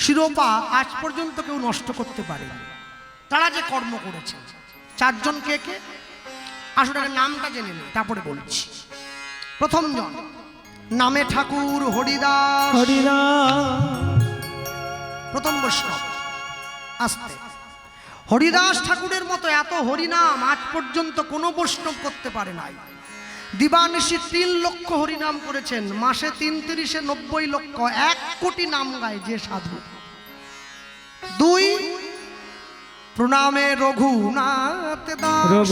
শিরোপা আজ পর্যন্ত কেউ নষ্ট করতে পারেনি। তারা যে কর্ম করেছে, চারজন কে কে আসলে নামটা জেনে নেই, তারপরে বলছি। প্রথম জন নামে ঠাকুর হরিদাস, প্রথম বৈষ্ণব। আস্তে, হরিদাস ঠাকুরের মতো এত হরিনাম আজ পর্যন্ত কোনো বৈষ্ণব করতে পারে নাই। দিবানিশি 3 লক্ষ হরিনাম করেছেন, মাসে 3 90 লক্ষ, 1 কোটি নাম গায় যে সাধু। 2 প্রণামে রঘুনাথ দাস,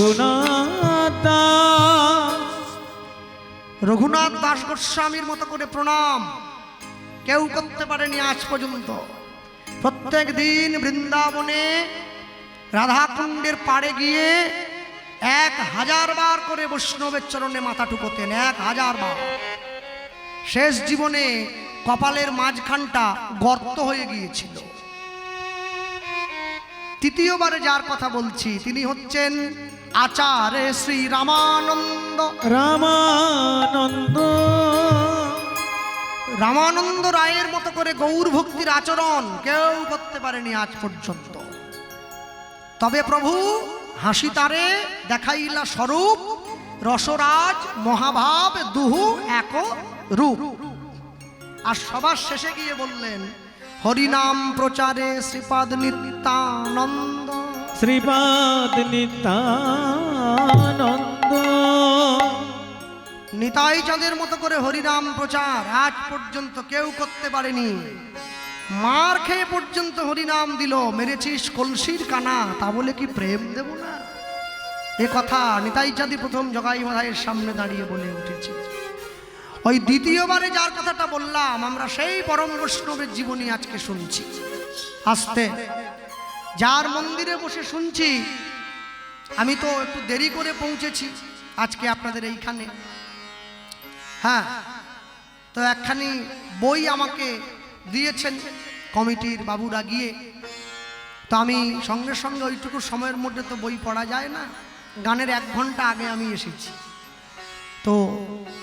রঘুনাথ দাস গোস্বামীর মতো করে প্রণাম কেউ করতে পারেনি আজ পর্যন্ত। প্রত্যেক দিন বৃন্দাবনে রাধাকুণ্ডের পাড়ে গিয়ে 1000 বার করে বৈষ্ণবের চরণে মাথা ঠুকোতেন, 1000 বার। শেষ জীবনে কপালের মাঝখানটা গর্ত হয়ে গিয়েছিল। তৃতীয়বারে যার কথা বলছি তিনি হচ্ছেন আচার্য শ্রী রামানন্দ। রামানন্দ রায়ের মতো করে গৌর ভক্তির আচরণ কেউ করতে পারেনি আজ পর্যন্ত। তবে প্রভু হাসি তারে দেখাইলা স্বরূপ, রসরাজ মহাভাব দুহু এক রূপ। আর সবার শেষে গিয়ে বললেন হরিনাম প্রচারে শ্রীপাদ নিত্যানন্দ, শ্রীপাদ নিত্যানন্দ। নিতাই চাঁদের মতো করে হরিনাম প্রচার আজ পর্যন্ত কেউ করতে পারেনি। মার খেয়ে পর্যন্ত হরিনাম দিল, মেরেছিস কলসির কানা, তা বলে কি প্রেম দেব না? এ কথা নিতাই চাঁদি প্রথম জগাই মাধাইয়ের সামনে দাঁড়িয়ে বলে উঠেছে। ওই দ্বিতীয়বারে যার কথাটা বললাম আমরা সেই পরম বৈষ্ণবের জীবনী আজকে শুনছি। আস্তে, যার মন্দিরে বসে শুনছি, আমি তো একটু দেরি করে পৌঁছেছি আজকে আপনাদের এইখানে। হ্যাঁ, তো একখানি বই আমাকে দিয়েছেন কমিটির বাবুরা গিয়ে, তো আমি সঙ্গে সঙ্গে ওইটুকু সময়ের মধ্যে তো বই পড়া যায় না, গানের 1 ঘন্টা আগে আমি এসেছি। তো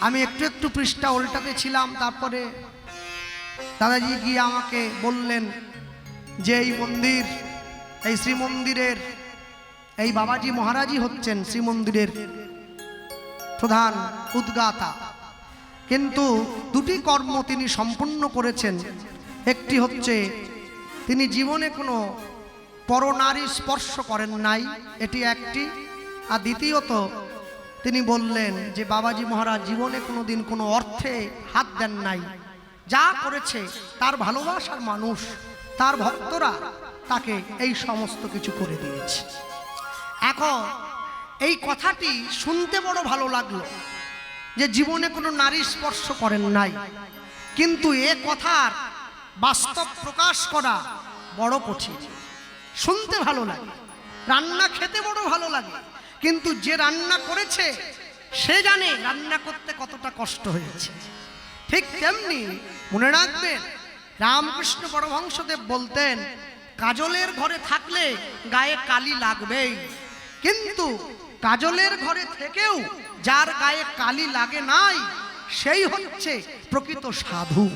আমি একটু একটু পৃষ্ঠা উল্টাতে ছিলাম, তারপরে দাদাজি গিয়ে আমাকে বললেন যে এই মন্দির, এই শ্রীমন্দিরের এই বাবাজি মহারাজই হচ্ছেন শ্রীমন্দিরের প্রধান উদ্গাতা, কিন্তু 2টি কর্ম তিনি সম্পূর্ণ করেছেন। একটি হচ্ছে তিনি জীবনে কোনো পরনারী স্পর্শ করেন নাই, এটি একটি। আর দ্বিতীয়ত তিনি বললেন যে বাবাজি মহারাজ জীবনে কোনো দিন কোনো অর্থে হাত দেন নাই, যা করেছে তার ভালোবাসার মানুষ, তার ভক্তরা তাকে এই সমস্ত কিছু করে দিয়েছে। এখন এই কথাটি শুনতে বড় ভালো লাগলো যে জীবনে কোনো নারী স্পর্শ করেন নাই, কিন্তু এ কথার বাস্তব প্রকাশ করা বড় কঠিন। শুনতে ভালো লাগে, রান্না খেতে বড় ভালো লাগে, কিন্তু যে রান্না করেছে সে জানে রান্না করতে কতটা কষ্ট হয়েছে। ঠিক তেমনি মনে রাখবেন, রামকৃষ্ণ পরমহংসদেব বলতেন কাজলের ঘরে থাকলে গায়ে কালি লাগবেই, কিন্তু কাজলের ঘরে থেকেও যার গায়ে কালি লাগে নাই সেই হচ্ছে প্রকৃত সাধু।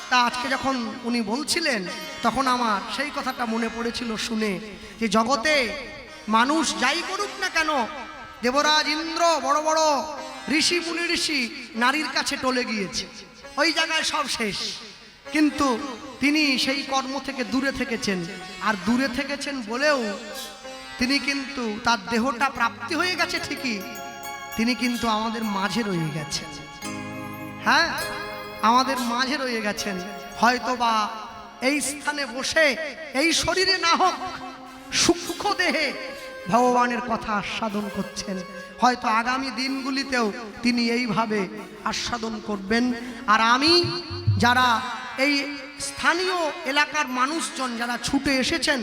তা আজকে যখন উনি বলছিলেন তখন আমার সেই কথাটা মনে পড়েছিল শুনে, যে জগতে মানুষ যাই করুক না কেন, দেবরাজ ইন্দ্র বড় বড় ঋষি মুনি ঋষি নারীর কাছে টলে গিয়েছে, ওই জায়গায় সব শেষ, কিন্তু তিনি সেই কর্ম থেকে দূরে থেকেছেন। আর দূরে থেকেছেন বলেও তিনি কিন্তু তার দেহটা প্রাপ্তি হয়ে গেছে ঠিকই, তিনি কিন্তু আমাদের মাঝে রয়ে গেছেন। হ্যাঁ, আমাদের মাঝে রয়ে গেছেন। হয়তোবা এই স্থানে বসে এই শরীরে না হোক সূক্ষ্ম দেহে ভগবানের কথা আস্বাদন করছেন, হয়তো আগামী দিনগুলিতেও তিনি এইভাবে আস্বাদন করবেন। আর আমি, যারা এই স্থানীয় এলাকার মানুষজন যারা ছুটে এসেছেন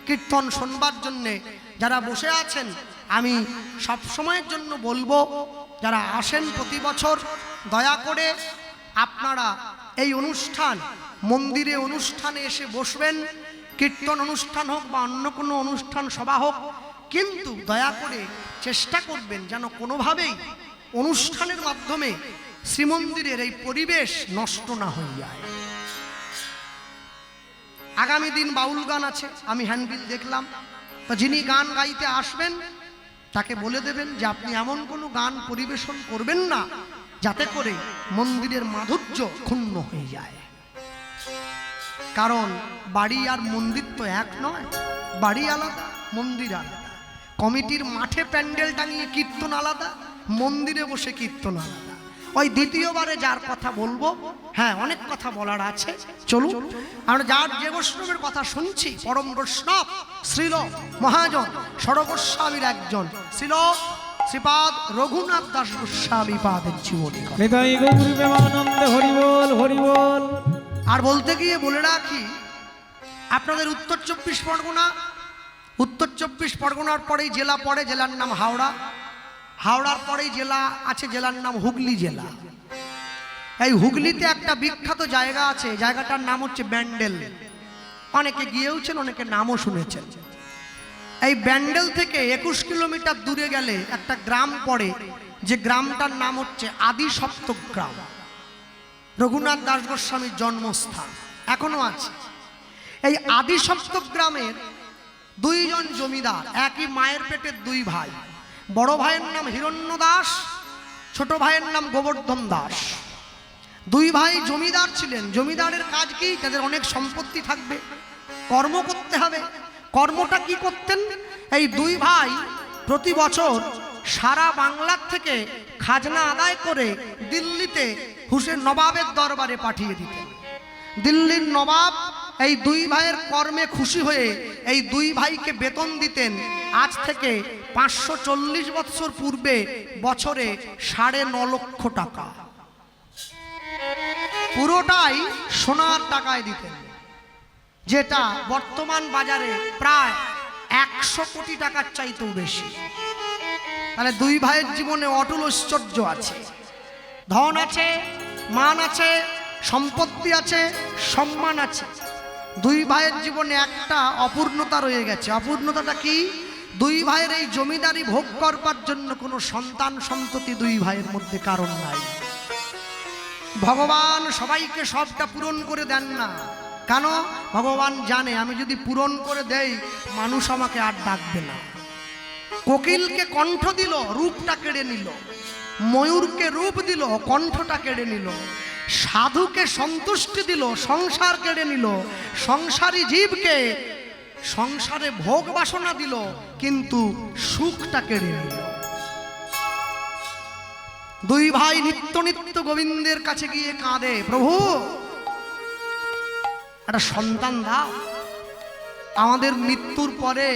কীর্তন শোনবার জন্যে, যারা বসে আছেন, আমি সব সময়ের জন্য বলবো যারা আসেন প্রতি বছর, দয়া করে আপনারা এই অনুষ্ঠান, মন্দিরে অনুষ্ঠানে এসে বসবেন, কীর্তন অনুষ্ঠান হোক বা অন্য কোনো অনুষ্ঠান সভা হোক, কিন্তু দয়া করে চেষ্টা করবেন যেন কোনোভাবেই অনুষ্ঠানের মাধ্যমে শ্রীমন্দিরের এই পরিবেশ নষ্ট না হয়ে যায়। আগামী দিন বাউল গান আছে, আমি হ্যান্ডবিল দেখলাম। তো যিনি গান গাইতে আসবেন তাকে বলে দেবেন যে আপনি এমন কোনো গান পরিবেশন করবেন না যাতে করে মন্দিরের মাধুর্য ক্ষুণ্ণ হয়ে যায়। কারণ বাড়ি আর মন্দির তো এক নয়, বাড়ি আলাদা, মন্দির আলাদা। কমিটির মাঠে প্যান্ডেল টাঙিয়ে কীর্তন আলাদা, মন্দিরে বসে কীর্তন আলাদা। ওই দ্বিতীয়বারে যার কথা বলবো, হ্যাঁ অনেক কথা বলার আছে, চলুন। আমরা যার যে বৈষ্ণবের কথা শুনছি, পরম বৈষ্ণব শ্রীল মহাজন ষড়গোস্বামীর একজন শ্রীল শ্রীপাদ রঘুনাথ দাস গোস্বামী পাদের জীবনী। নিতাই গৌর প্রেমানন্দ হরি বল, হরি বল। আর বলতে গিয়ে বলে রাখি, আপনাদের উত্তর 24 পরগনা, উত্তর 24 পরগনার পরেই জেলা পড়ে, জেলার নাম হাওড়া। হাওড়ার পরেই জেলা আছে, জেলার নাম হুগলি জেলা। এই হুগলিতে একটা বিখ্যাত জায়গা আছে, জায়গাটার নাম হচ্ছে ব্যান্ডেল। অনেকে গিয়েওছেন, অনেকে নামও শুনেছেন। এই ব্যান্ডেল থেকে 21 কিলোমিটার দূরে গেলে একটা গ্রাম পড়ে, যে গ্রামটার নাম হচ্ছে আদি সপ্তক গ্রাম। রঘুনাথ দাস গোস্বামীর জন্মস্থান এখনো আছে। এই আদি সপ্তক গ্রামের দুইজন জমিদার, একই মায়ের পেটের দুই ভাই। বড় ভাইয়ের নাম হিরণ্য দাস, ছোট ভাইয়ের নাম গোবর্ধন দাস। দুই ভাই জমিদার ছিলেন। জমিদারের কাজ কি? তাদের অনেক সম্পত্তি থাকবে, কর্ম করতে হবে। কর্মটা কি করতেন? এই দুই ভাই প্রতি বছর সারা বাংলার থেকে খাজনা আদায় করে দিল্লিতে হুসেন নবাবের দরবারে পাঠিয়ে দিতেন। দিল্লির নবাব এই দুই ভাইয়ের কর্মে খুশি হয়ে এই দুই ভাইকে বেতন দিতেন। আজ থেকে 540 বছর পূর্বে বছরে 9.5 লক্ষ টাকা, পুরোটাই সোনার টাকায় দিতেন, যেটা বর্তমান বাজারে প্রায় 100 কোটি টাকার চাইতেও বেশি। তাহলে দুই ভাইয়ের জীবনে অটল ঐশ্বর্য আছে, ধন আছে, মান আছে, সম্পত্তি আছে, সম্মান আছে। দুই ভাইয়ের জীবনে একটা অপূর্ণতা রয়ে গেছে। অপূর্ণতাটা কি? দুই ভাইয়ের এই জমিদারি ভোগ করবার জন্য কোনো সন্তান সন্ততি দুই ভাইয়ের মধ্যে কারণ নাই। ভগবান সবাইকে সবটা পূরণ করে দেন না। কেন? ভগবান জানে আমি যদি পূরণ করে দেই মানুষ আমাকে আর ডাকবে না। কোকিলকে কণ্ঠ দিল, রূপটা কেড়ে নিল। ময়ূরকে রূপ দিল, কণ্ঠটা কেড়ে নিল। সাধুকে সন্তুষ্টি দিল, সংসার কেড়ে নিল। সংসারী জীবকে সংসারে ভোগ বাসনা দিল, কিন্তু সুখটা কেড়ে নিল। দুই ভাই নিত্য নিত্য গোবিন্দের কাছে গিয়ে কাঁদে, প্রভু একটা সন্তান দাও। আমাদের মৃত্যুর পরে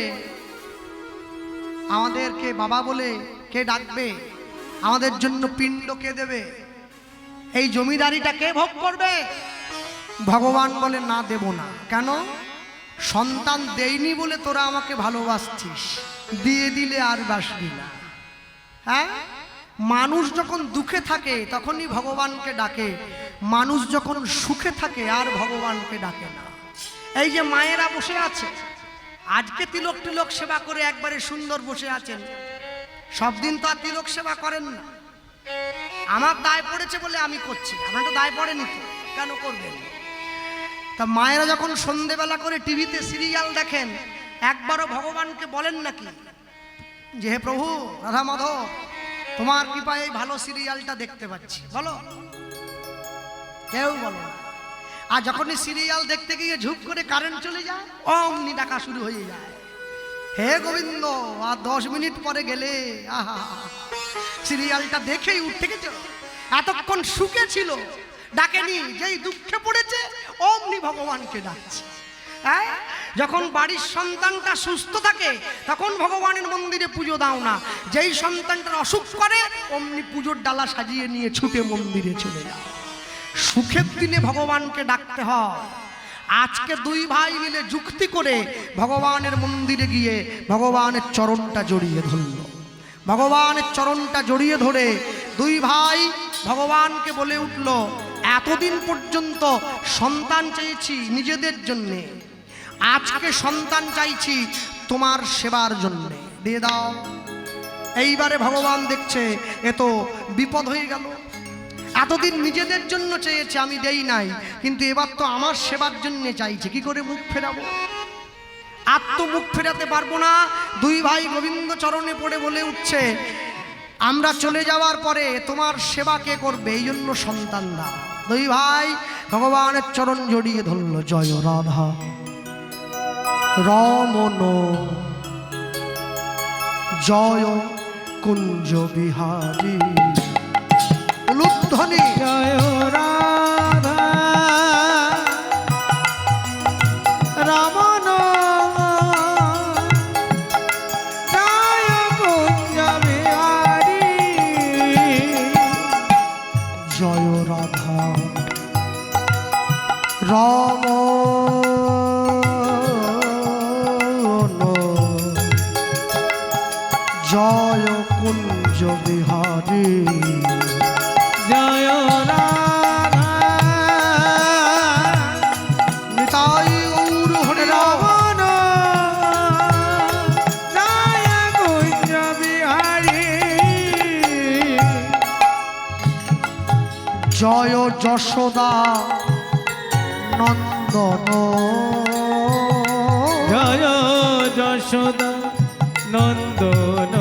আমাদেরকে বাবা বলে কে ডাকবে? আমাদের জন্য পিণ্ড কে দেবে? এই জমিদারিটা কে ভোগ করবে? ভগবান বলে না, দেব না। কেন? সন্তান দেইনি বলে তোরা আমাকে ভালোবাসছিস, দিয়ে দিলে আর বাসবি না। হ্যাঁ, মানুষ যখন দুঃখে থাকে তখনই ভগবানকে ডাকে, মানুষ যখন সুখে থাকে আর ভগবানকে ডাকে না। এই যে মায়েরা বসে আছে, আজকে তিলক টিলক সেবা করে একবারে সুন্দর বসে আছেন, সব দিন তো আর তিলক সেবা করেন না। আমার দায় পড়েছে বলে আমি করছি, আপনার তো দায় পড়েনি তো, কেন করবেন? তা মায়েরা যখন সন্ধেবেলা করে টিভিতে সিরিয়াল দেখেন, একবারও ভগবানকে বলেন নাকি যে হে প্রভু রাধা মাধব, তোমার কৃপায় এই ভালো সিরিয়ালটা দেখতে পাচ্ছি? বলো, কেউ বলো না। আর যখনই সিরিয়াল দেখতে গিয়ে ঝুপ করে কারেন্ট চলে যায়, অমনি ডাকা শুরু হয়ে যায়, হে গোবিন্দ আর 10 মিনিট পরে গেলে। আহা, সিরিয়ালটা দেখেই উঠতে গেছে, এতক্ষণ সুখে ছিল, ডাকেনি, যেই দুঃখে পড়েছে অমনি ভগবানকে ডাকছে। হ্যাঁ, যখন বাড়ির সন্তানটা সুস্থ থাকে তখন ভগবানের মন্দিরে পুজো দাও না, যেই সন্তানটার অসুখ করে অমনি পুজোর ডালা সাজিয়ে নিয়ে ছুটে মন্দিরে চলে যাও। সুখের দিনে ভগবানকে ডাকতে হয়। আজকে দুই ভাই মিলে যুক্তি করে ভগবানের মন্দিরে গিয়ে ভগবানের চরণটা জড়িয়ে ধরল। ভগবানের চরণটা জড়িয়ে ধরে দুই ভাই ভগবানকে বলে উঠল, এতদিন পর্যন্ত সন্তান চেয়েছি নিজেদের জন্যে, আজকে সন্তান চাইছি তোমার সেবার জন্যে, দিয়ে দাও। এইবারে ভগবান দেখছে এ তো বিপদ হয়ে গেল। এতদিন নিজেদের জন্য চেয়েছে, আমি দেই নাই, কিন্তু এবার তো আমার সেবার জন্য চাইছে, কি করে মুখ ফেরাবো? আর তো মুখ ফেরাতে পারবো না। দুই ভাই গোবিন্দ চরণে পড়ে বলে উঠছে, আমরা চলে যাওয়ার পরে তোমার সেবা কে করবে? এই জন্য সন্তান দাও। দুই ভাই ভগবানের চরণ জড়িয়ে ধরল। জয় রাধা রমন জয় কুঞ্জ বিহারী। উলুধ্বনি জয় রাধা রমন জয় কুঞ্জ বিহারী। জয় রাধা রমন জয় কুঞ্জ বিহারী। জয় রাধা নিতাই গৌর হরি রমন জয় কুঞ্জ বিহারী। জয় যশোদা নন্দন জয় যশোদা নন্দন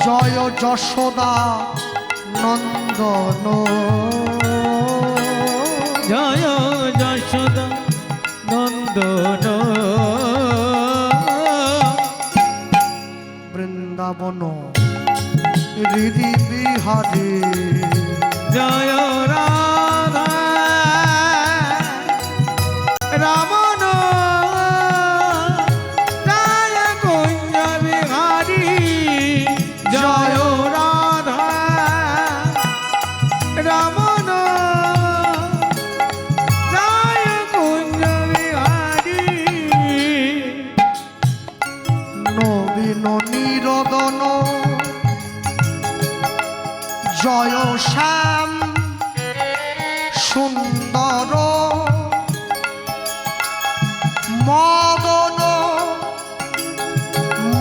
জয় যশোদা নন্দন জয় যশোদা নন্দন বৃন্দাবন হৃদি বিহারী। জয় রাধা রমন জয় কুঞ্জ বিহারী। জয় রাধা রমন জয় কুঞ্জ বিহারী। নবীন নিরদন জয় শ্যাম সুন্দর মদন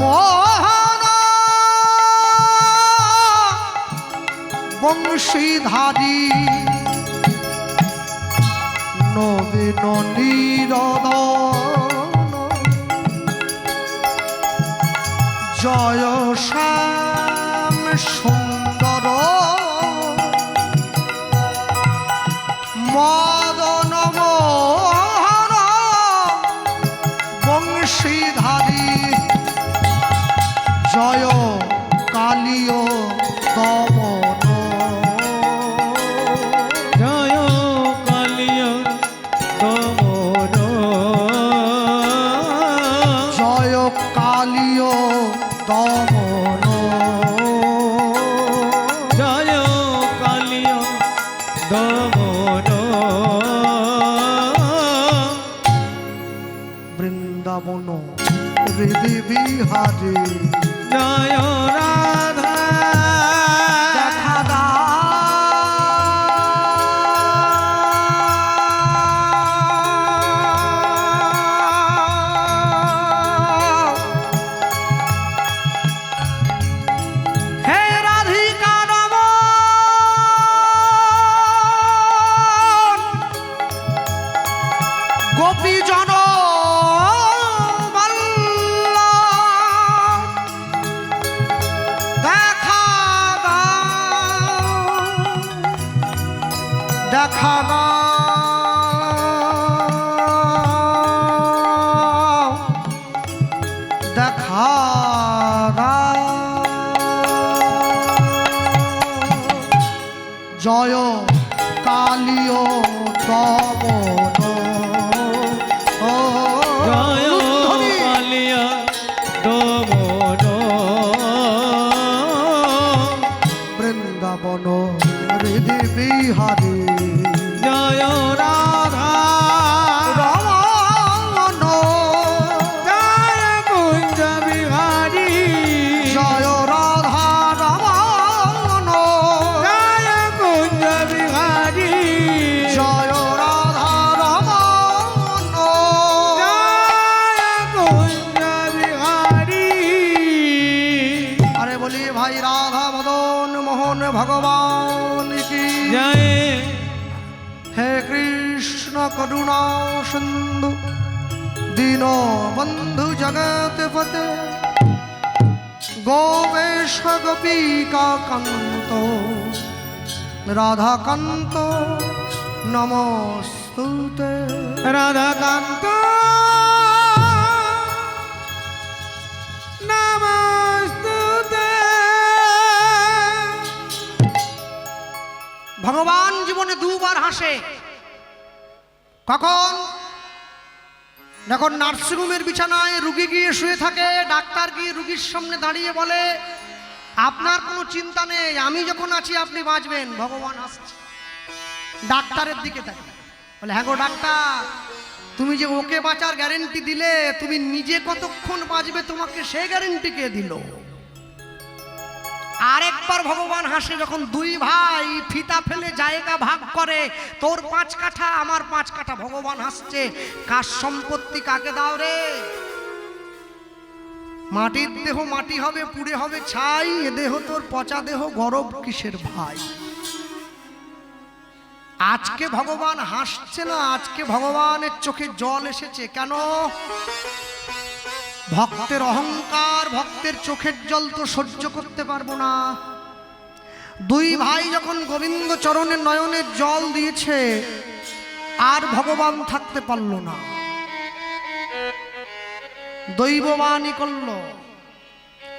মোহন বংশীধারী। নবীন নিরদন জয় শ্যাম সুন্দর মদন মোহন বংশীধারী। জয় কালীয় দমন জয় কালিয় দমন জয় কালীয় দমন জয় কালিয় দমন বৃন্দাবন হৃদি বিহারী। জয় রাধা দেখা দাও হে রাধিকা রমণ গোপীজন দেখা দাও দেখা দাও। জয় কালীয় দমন জয় কালিয় দমন বৃন্দাবন হৃদি বিহারী। জয় করুণা সিন্ধু দীন বন্ধু জগৎপতে গোবেশ গোপিকা কান্ত রাধাকান্ত নমস্তুতে। রাধাকান্ত নমস্তুতে। ভগবান জীবনে দুবার হাসে। কখন? যখন নার্সিংহোমের বিছানায় রুগী গিয়ে শুয়ে থাকে, ডাক্তার গিয়ে রুগীর সামনে দাঁড়িয়ে বলে আপনার কোনো চিন্তা নেই, আমি যখন আছি আপনি বাঁচবেন। ভগবান হাসছে, ডাক্তারের দিকে থাকে, বলে হ্যাঁ গো ডাক্তার, তুমি যে ওকে বাঁচার গ্যারেন্টি দিলে, তুমি নিজে কতক্ষণ বাঁচবে তোমাকে সে গ্যারেন্টি কে দিল? আরেকবার ভগবান হাসে, যখন দুই ভাই ফিতা ফেলে জায়গা ভাগ করে, তোর 5 কাঠা আমার 5 কাঠা। ভগবান হাসছে, কার সম্পত্তি কাকে দাও রে? মাটির দেহ মাটি হবে, পুড়ে হবে ছাই, এ দেহ তোর পচা দেহ, গরব কিসের ভাই? আজকে ভগবান হাসছে না, আজকে ভগবানের চোখে জল এসেছে। কেন? ভক্তের অহংকার, ভক্তের চোখের জল তো সহ্য করতে পারবো না। দুই ভাই যখন গোবিন্দ চরণে নয়নের জল দিয়েছে, আর ভগবান থাকতে পারল না, দৈববাণী করল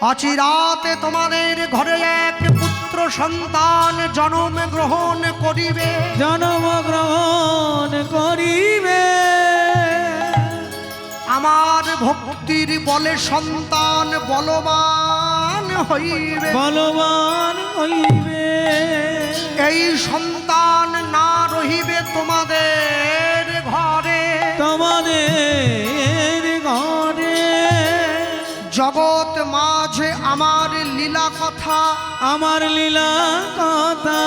অচিরাতে তোমাদের ঘরে এক পুত্র সন্তান জন্ম গ্রহণ করিবে। জন্ম গ্রহণ করিবে। আমার ভক্তির বলে সন্তান বলবান হইবে। বলবান হইবে। এই সন্তান না রহিবে তোমাদের ঘরে। তোমাদের ঘরে। জগৎ মাঝে আমার লীলা কথা, আমার লীলা কথা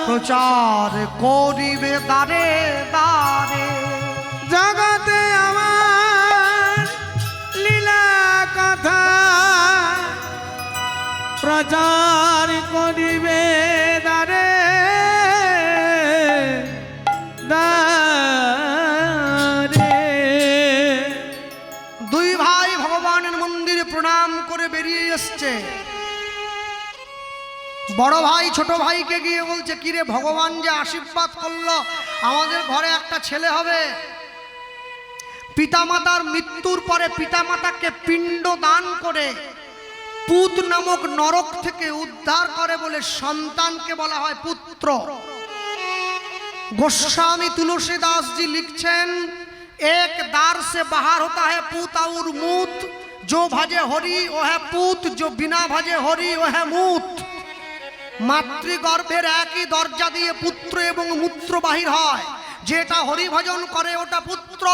প্রচার করিবে দ্বারে দ্বারে। জগতে আমার লীলা কথা প্রচার করিবে দ্বারে দ্বারে। দুই ভাই ভগবানের মন্দিরে প্রণাম করে বেরিয়ে এসছে। বড় ভাই ছোট ভাইকে গিয়ে বলছে, কিরে ভগবান যে আশীর্বাদ করলো আমাদের ঘরে একটা ছেলে হবে। পিতামাতার মৃত্যুর পরে পিতামাতাকে পিণ্ড দান করে পুত নামক নরক থেকে উদ্ধার করে বলে সন্তানকে বলা হয় পুত্র। गोस्वामी तुलसीदास जी लिखছেন, एक दार से बाहर होता है पूत और मूत, जो भजे हरि वो है पूत, जो बिना भजे हरि वो है मूत। মাতৃগর্ভের একই দরজা দিয়ে পুত্র এবং মূত্র বাহির হয়। যেটা হরি ভজন করে ওটা পুত্র,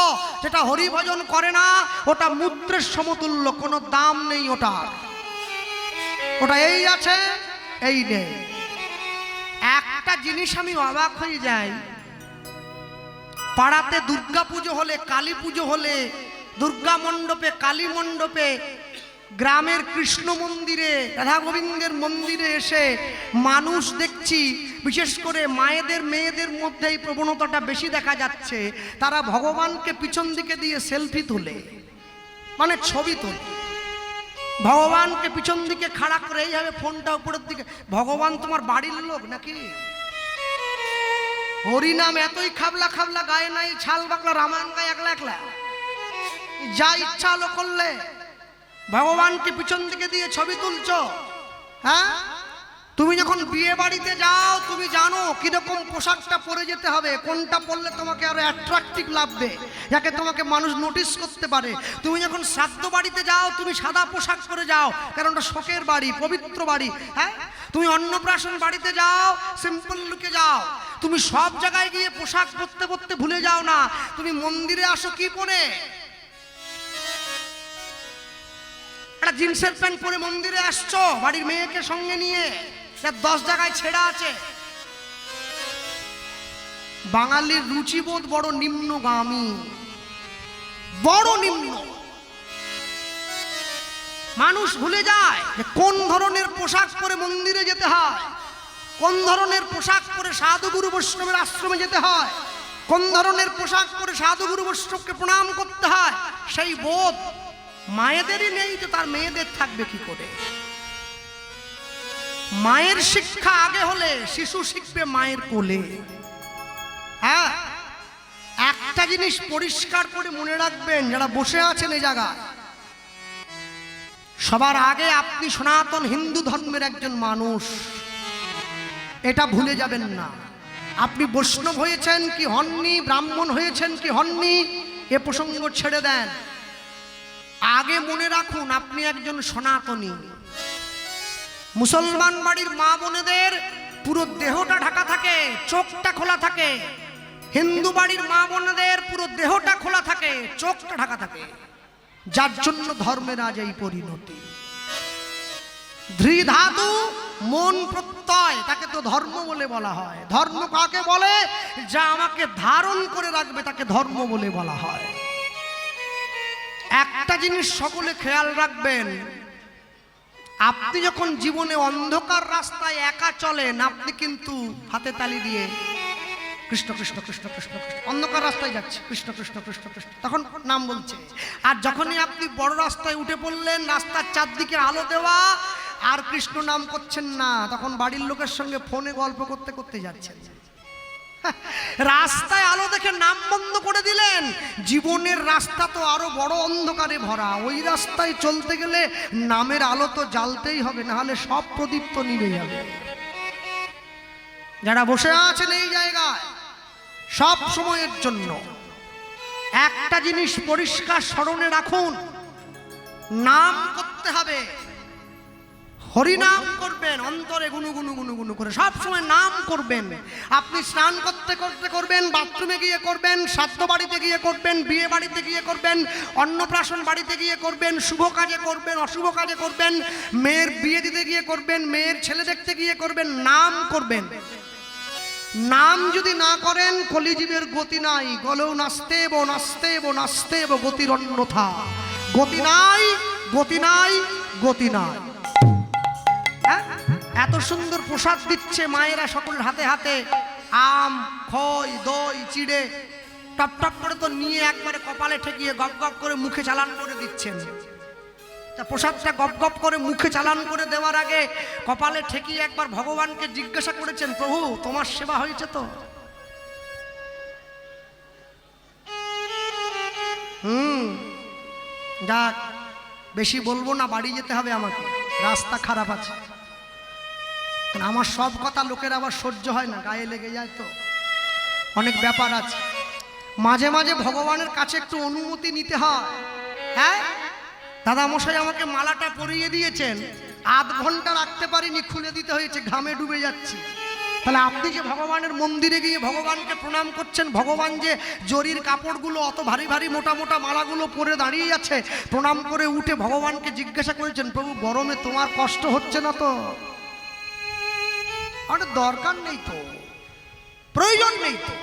যেটা হরি ভজন করে না ওটা মূত্রের সমতুল্য, কোনো দাম নেই ওটার। ওটা এই আছে এই নেই। একটা জিনিস আমি অবাক হয়ে যাই, পাড়াতে দুর্গা পুজো হলে, কালী পুজো হলে, দুর্গা মণ্ডপে, কালী মণ্ডপে, গ্রামের কৃষ্ণ মন্দিরে, রাধা গোবিন্দের মন্দিরে এসে মানুষ দেখছি, বিশেষ করে মায়েদের মেয়েদের মধ্যে এই প্রবণতাটা বেশি দেখা যাচ্ছে। তারা ভগবানকে পিছন দিকে দিয়ে সেলফি তোলে, মানে ছবি তোলে। ভগবানকে পিছন দিকে খাড়া করে এইভাবে ফোনটা উপরের দিকে। ভগবান তোমার বাড়ির লোক নাকি? হরিনাম এতই খাবলা খাবলা গায়ে নাই, ছাল বাকলা রামায়ণ গায়ে একলা একলা, যা ইচ্ছা হলো করলে। ভগবানকে পিছন দিকে দিয়ে ছবি তুলছো। হ্যাঁ, তুমি যখন বিয়ে বাড়িতে যাও তুমি জানো কিরকম পোশাকটা পরে যেতে হবে, কোনটা পরলে তোমাকে আরো অ্যাট্রাকটিভ লাগবে, যাকে তোমাকে মানুষ নোটিস করতে পারে। তুমি যখন শ্রাদ্ধ বাড়িতে যাও তুমি সাদা পোশাক পরে যাও, কারণ ওটা শোকের বাড়ি, পবিত্র বাড়ি। হ্যাঁ, তুমি অন্নপ্রাশন বাড়িতে যাও সিম্পল লুকে যাও। তুমি সব জায়গায় গিয়ে পোশাক পরতে পরতে ভুলে যাও না। তুমি মন্দিরে আসো কি পরে? একটা জিন্সের প্যান্ট পরে মন্দিরে আসছো বাড়ির মেয়েকে সঙ্গে নিয়ে, 10 জায়গায় ছেঁড়া আছে। বাঙালির রুচিবোধ বড় নিম্নগামী, বড় নিম্ন। মানুষ ভুলে যায় যে কোন ধরনের পোশাক পরে মন্দিরে যেতে হয়, কোন ধরনের পোশাক পরে সাধুগুরু বৈষ্ণবের আশ্রমে যেতে হয়। কোন ধরনের পোশাক পরে সাধুগুরু বৈষ্ণবকে প্রণাম করতে হয় সেই বোধ মায়েদেরই নেই, তো তার মেয়েদের থাকবে কি করে? মায়ের শিক্ষা আগে হলে শিশু শিখবে মায়ের কোলে। হ্যাঁ, একটা জিনিস পরিষ্কার করে মনে রাখবেন, যারা বসে আছেন এই জায়গায়, সবার আগে আপনি সনাতন হিন্দু ধর্মের একজন মানুষ, এটা ভুলে যাবেন না। আপনি বৈষ্ণব হয়েছেন কি হননি, ব্রাহ্মণ হয়েছেন কি হননি, এ প্রসঙ্গ ছেড়ে দেন। আগে মনে রাখুন আপনি একজন সনাতনী। মুসলমান বাড়ির মা বোনেদের পুরো দেহটা ঢাকা থাকে, চোখটা খোলা থাকে। হিন্দু বাড়ির মা বোনেদের পুরো দেহটা খোলা থাকে, চোখটা ঢাকা থাকে। যার জন্য ধর্মের আজ এই পরিণতি। ধৃধাতু মন প্রত্যয়, তাকে তো ধর্ম বলে বলা হয়। ধর্ম কাকে বলে? যা আমাকে ধারণ করে রাখবে তাকে ধর্ম বলে বলা হয়। একটা জিনিস সকলে খেয়াল রাখবেন, আপনি যখন জীবনে অন্ধকার রাস্তায় একা চলেন, আপনি কিন্তু হাতে তালি দিয়ে কৃষ্ণ কৃষ্ণ কৃষ্ণ কৃষ্ণ কৃষ্ণ, অন্ধকার রাস্তায় যাচ্ছে কৃষ্ণ কৃষ্ণ কৃষ্ণ কৃষ্ণ, তখন নাম বলছে। আর যখনই আপনি বড় রাস্তায় উঠে পড়লেন, রাস্তার চারদিকে আলো দেওয়া, আর কৃষ্ণ নাম করছেন না, তখন বাড়ির লোকের সঙ্গে ফোনে গল্প করতে করতে যাচ্ছেন। রাস্তায় আলো দেখে নাম বন্ধ করে দিলেন। জীবনের রাস্তা তো আরো বড় অন্ধকারে ভরা, ওই রাস্তায় চলতে গেলে নামের আলো তো জ্বালতেই হবে, না হলে সব প্রদীপ তো নিভে যাবে। যারা বসে আছেন এই জায়গায়, সব সময়ের জন্য একটা জিনিস পরিষ্কার স্মরণে রাখুন, নাম করতে হবে। হরিনাম করবেন, অন্তরে গুনু গুনু গুনু গুনু করে সব সময় নাম করবেন। আপনি স্নান করতে করতে করবেন, বাথরুমে গিয়ে করবেন, শ্রাদ্ধ বাড়িতে গিয়ে করবেন, বিয়ে বাড়িতে গিয়ে করবেন, অন্নপ্রাশন বাড়িতে গিয়ে করবেন, শুভ কাজে করবেন, অশুভ কাজে করবেন, মেয়ের বিয়ে দিতে গিয়ে করবেন, মেয়ের ছেলে দেখতে গিয়ে করবেন, নাম করবেন। নাম যদি না করেন কলিজীবের গতি নাই। গলেও নাচতে বো নাচতে বো নাচতে বো, গতির অন্যথা। গতি নাই, গতি নাই, গতি নাই। এত সুন্দর প্রসাদ দিচ্ছে মায়েরা সকল হাতে হাতে, আম, খই, দই, চিড়ে, টপ টপ করে তো নিয়ে একবারে কপালে ঠেকিয়ে গপ গপ করে মুখে চালান করে দিচ্ছেন। তা প্রসাদটা গপ গপ করে মুখে চালান করে দেওয়ার আগে কপালে ঠেকিয়ে একবার ভগবানকে জিজ্ঞাসা করেছেন, প্রভু তোমার সেবা হয়েছে তো? যাক, বেশি বলবো না, বাড়ি যেতে হবে আমাকে, রাস্তা খারাপ আছে। আমার সব কথা লোকের আবার সহ্য হয় না, গায়ে লেগে যায়, তো অনেক ব্যাপার আছে। মাঝে মাঝে ভগবানের কাছে একটু অনুমতি নিতে হয়। হ্যাঁ, দাদা মশাই আমাকে মালাটা পরিয়ে দিয়েছেন, আধ ঘন্টা রাখতে পারিনি, খুলে দিতে হয়েছে, ঘামে ডুবে যাচ্ছি। তাহলে আপনি যে ভগবানের মন্দিরে গিয়ে ভগবানকে প্রণাম করছেন, ভগবান যে জরির কাপড়গুলো অত ভারী ভারী মোটা মোটা মালাগুলো পরে দাঁড়িয়ে আছে, প্রণাম করে উঠে ভগবানকে জিজ্ঞাসা করেছেন, প্রভু গরমে তোমার কষ্ট হচ্ছে না তো? আমাদের দরকার নেই তো, প্রয়োজন নেই তো।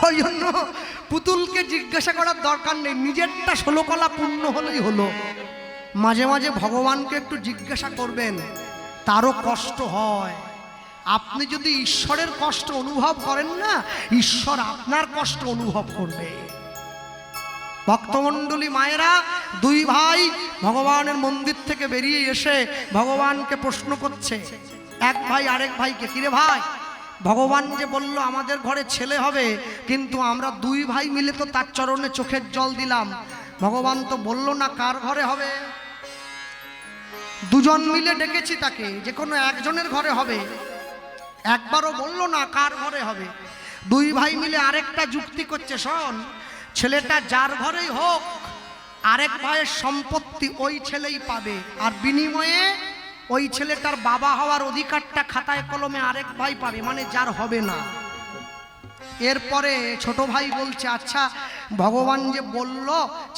ওই জন্য পুতুলকে জিজ্ঞাসা করার দরকার নেই, নিজেরটা 16 কলা পূর্ণ হলেই হলো। মাঝে মাঝে ভগবানকে একটু জিজ্ঞাসা করবেন, তারও কষ্ট হয়। আপনি যদি ঈশ্বরের কষ্ট অনুভব করেন না, ঈশ্বর আপনার কষ্ট অনুভব করবে। ভক্তমণ্ডলী মায়েরা, দুই ভাই ভগবানের মন্দির থেকে বেরিয়ে এসে ভগবানকে প্রশ্ন করছে। এক ভাই আরেক ভাইকে, কিরে ভাই, ভগবান যে বলল আমাদের ঘরে ছেলে হবে, কিন্তু আমরা দুই ভাই মিলে তো তার চরণে চোখের জল দিলাম, ভগবান তো বলল না কার ঘরে হবে। দুজন মিলে ডেকেছি তাকে, যে কোনো একজনের ঘরে হবে, একবারও বলল না কার ঘরে হবে। দুই ভাই মিলে আরেকটা যুক্তি করছে, শোন, ছেলেটা যার ঘরেই হোক, আরেক ভাইয়ের সম্পত্তি ওই ছেলেই পাবে, আর বিনিময়ে ওই ছেলেটার বাবা হওয়ার অধিকারটা খাতায় কলমে আরেক ভাই পাবে, মানে যার হবে না। এরপরে ছোট ভাই বলছে, আচ্ছা ভগবান যে বলল